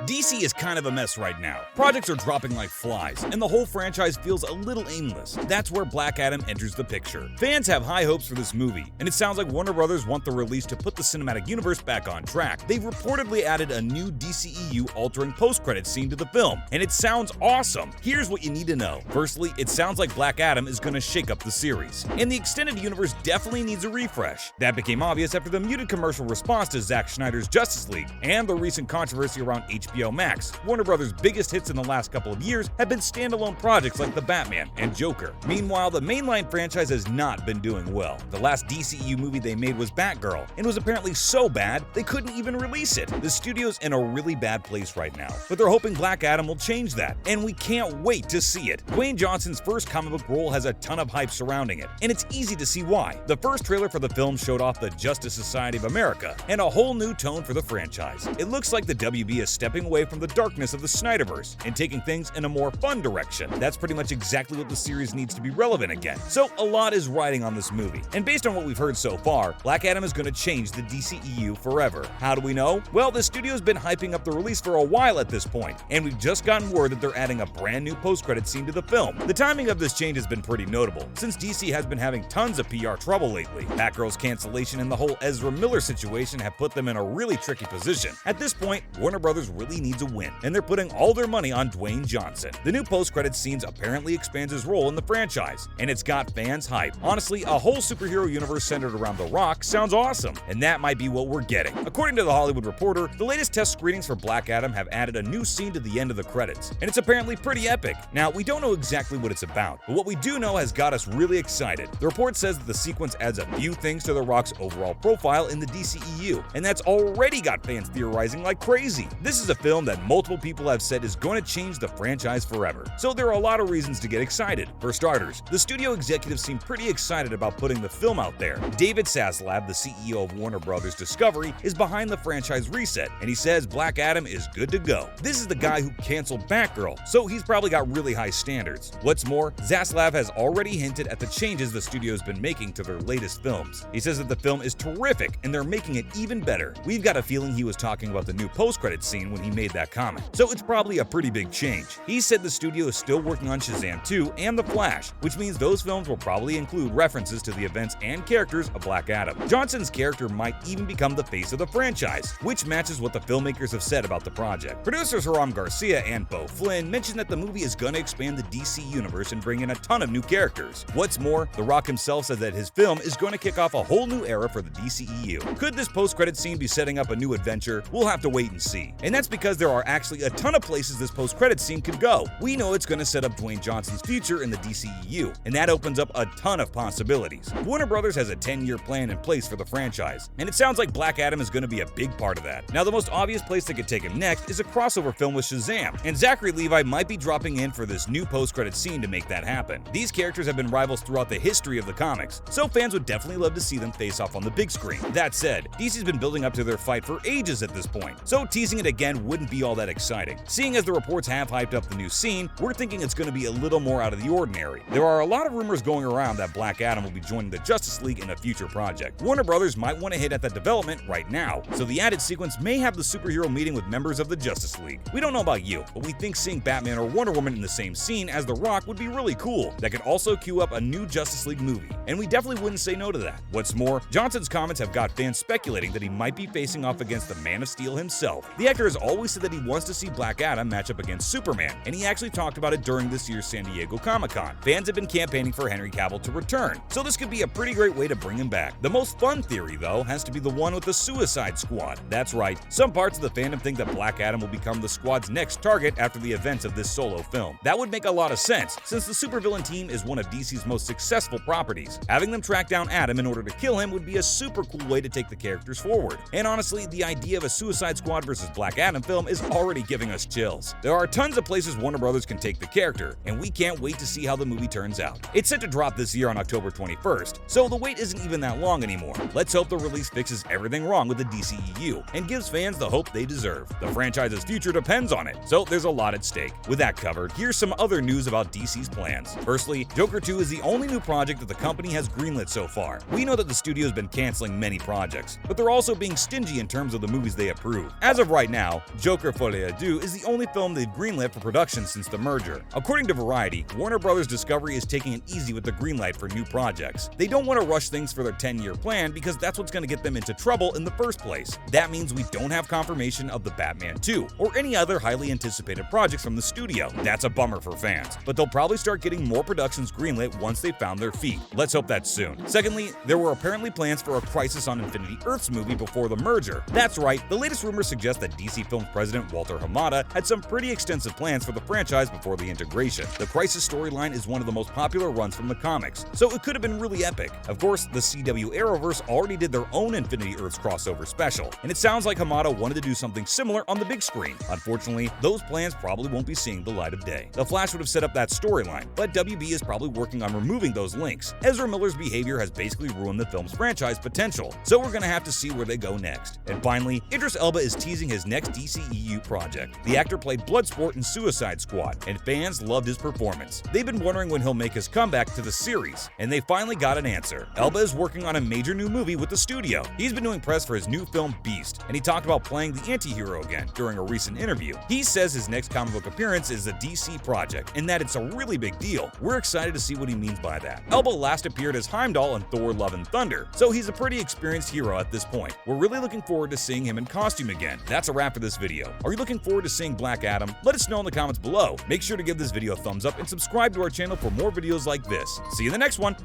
DC is kind of a mess right now. Projects are dropping like flies, and the whole franchise feels a little aimless. That's where Black Adam enters the picture. Fans have high hopes for this movie, and it sounds like Warner Brothers want the release to put the cinematic universe back on track. They've reportedly added a new DCEU-Altering post-credit scene to the film, and it sounds awesome. Here's what you need to know. Firstly, it sounds like Black Adam is going to shake up the series, and the extended universe definitely needs a refresh. That became obvious after the muted commercial response to Zack Snyder's Justice League and the recent controversy around HBO Max. Warner Brothers' biggest hits in the last couple of years have been standalone projects like The Batman and Joker. Meanwhile, the mainline franchise has not been doing well. The last DCEU movie they made was Batgirl, and was apparently so bad they couldn't even release it. The studio's in a really bad place right now, but they're hoping Black Adam will change that, and we can't wait to see it. Dwayne Johnson's first comic book role has a ton of hype surrounding it, and it's easy to see why. The first trailer for the film showed off the Justice Society of America, and a whole new tone for the franchise. It looks like the WB is stepping away from the darkness of the Snyderverse and taking things in a more fun direction. That's pretty much exactly what the series needs to be relevant again. So a lot is riding on this movie, and based on what we've heard so far, Black Adam is going to change the DCEU forever. How do we know? Well, the studio's been hyping up the release for a while at this point, and we've just gotten word that they're adding a brand new post-credit scene to the film. The timing of this change has been pretty notable, since DC has been having tons of PR trouble lately. Batgirl's cancellation and the whole Ezra Miller situation have put them in a really tricky position. At this point, Warner Brothers really needs a win, and they're putting all their money on Dwayne Johnson. The new post-credit scenes apparently expands his role in the franchise, and it's got fans hyped. Honestly, a whole superhero universe centered around The Rock sounds awesome, and that might be what we're getting. According to The Hollywood Reporter, the latest test screenings for Black Adam have added a new scene to the end of the credits, and it's apparently pretty epic. Now, we don't know exactly what it's about, but what we do know has got us really excited. The report says that the sequence adds a few things to The Rock's overall profile in the DCEU, and that's already got fans theorizing like crazy. This is a film that multiple people have said is going to change the franchise forever, so there are a lot of reasons to get excited. For starters, the studio executives seem pretty excited about putting the film out there. David Zaslav, the CEO of Warner Brothers Discovery, is behind the franchise reset, and he says Black Adam is good to go. This is the guy who canceled Batgirl, so he's probably got really high standards. What's more, Zaslav has already hinted at the changes the studio's been making to their latest films. He says that the film is terrific, and they're making it even better. We've got a feeling he was talking about the new post-credit scene when he made that comment, so it's probably a pretty big change. He said the studio is still working on Shazam 2 and The Flash, which means those films will probably include references to the events and characters of Black Adam. Johnson's character might even become the face of the franchise, which matches what the filmmakers have said about the project. Producers Hiram Garcia and Beau Flynn mentioned that the movie is going to expand the DC universe and bring in a ton of new characters. What's more, The Rock himself said that his film is going to kick off a whole new era for the DCEU. Could this post-credit scene be setting up a new adventure? We'll have to wait and see. And that's because there are actually a ton of places this post-credit scene could go. We know it's going to set up Dwayne Johnson's future in the DCEU, and that opens up a ton of possibilities. Warner Brothers has a 10-year plan in place for the franchise, and it sounds like Black Adam is going to be a big part of that. Now, the most obvious place that could take him next is a crossover film with Shazam, and Zachary Levi might be dropping in for this new post-credit scene to make that happen. These characters have been rivals throughout the history of the comics, so fans would definitely love to see them face off on the big screen. That said, DC's been building up to their fight for ages at this point, so teasing it again wouldn't be all that exciting. Seeing as the reports have hyped up the new scene, we're thinking it's going to be a little more out of the ordinary. There are a lot of rumors going around that Black Adam will be joining the Justice League in a future project. Warner Brothers might want to hit at that development right now, so the added sequence may have the superhero meeting with members of the Justice League. We don't know about you, but we think seeing Batman or Wonder Woman in the same scene as The Rock would be really cool. That could also cue up a new Justice League movie, and we definitely wouldn't say no to that. What's more, Johnson's comments have got fans speculating that he might be facing off against the Man of Steel himself. The actor has always said that he wants to see Black Adam match up against Superman, and he actually talked about it during this year's San Diego Comic-Con. Fans have been campaigning for Henry Cavill to return, so this could be a pretty great way to bring him back. The most fun theory, though, has to be the one with the Suicide Squad. That's right, some parts of the fandom think that Black Adam will become the squad's next target after the events of this solo film. That would make a lot of sense, since the supervillain team is one of DC's most successful properties. Having them track down Adam in order to kill him would be a super cool way to take the characters forward. And honestly, the idea of a Suicide Squad versus Black Adam film is already giving us chills. There are tons of places Warner Brothers can take the character, and we can't wait to see how the movie turns out. It's set to drop this year on October 21st, so the wait isn't even that long anymore. Let's hope the release fixes everything wrong with the DCEU and gives fans the hope they deserve. The franchise's future depends on it, so there's a lot at stake. With that covered, here's some other news about DC's plans. Firstly, Joker 2 is the only new project that the company has greenlit so far. We know that the studio's been canceling many projects, but they're also being stingy in terms of the movies they approve. As of right now, Joker Folie à Deux is the only film they've greenlit for production since the merger. According to Variety, Warner Bros. Discovery is taking it easy with the greenlight for new projects. They don't want to rush things for their 10-year plan because that's what's going to get them into trouble in the first place. That means we don't have confirmation of the Batman 2 or any other highly anticipated projects from the studio. That's a bummer for fans, but they'll probably start getting more productions greenlit once they found their feet. Let's hope that's soon. Secondly, there were apparently plans for a Crisis on Infinite Earths movie before the merger. That's right, the latest rumors suggest that DC Films president Walter Hamada had some pretty extensive plans for the franchise before the integration. The Crisis storyline is one of the most popular runs from the comics, so it could have been really epic. Of course, the CW Arrowverse already did their own Infinity Earths crossover special, and it sounds like Hamada wanted to do something similar on the big screen. Unfortunately, those plans probably won't be seeing the light of day. The Flash would have set up that storyline, but WB is probably working on removing those links. Ezra Miller's behavior has basically ruined the film's franchise potential, so we're gonna have to see where they go next. And finally, Idris Elba is teasing his next DCEU project. The actor played Bloodsport in Suicide Squad, and fans loved his performance. They've been wondering when he'll make his comeback to the series, and they finally got an answer. Elba is working on a major new movie with the studio. He's been doing press for his new film Beast, and he talked about playing the anti-hero again during a recent interview. He says his next comic book appearance is a DC project, and that it's a really big deal. We're excited to see what he means by that. Elba last appeared as Heimdall in Thor: Love and Thunder, so he's a pretty experienced hero at this point. We're really looking forward to seeing him in costume again. That's a wrap for this video. Are you looking forward to seeing Black Adam? Let us know in the comments below. Make sure to give this video a thumbs up and subscribe to our channel for more videos like this. See you in the next one!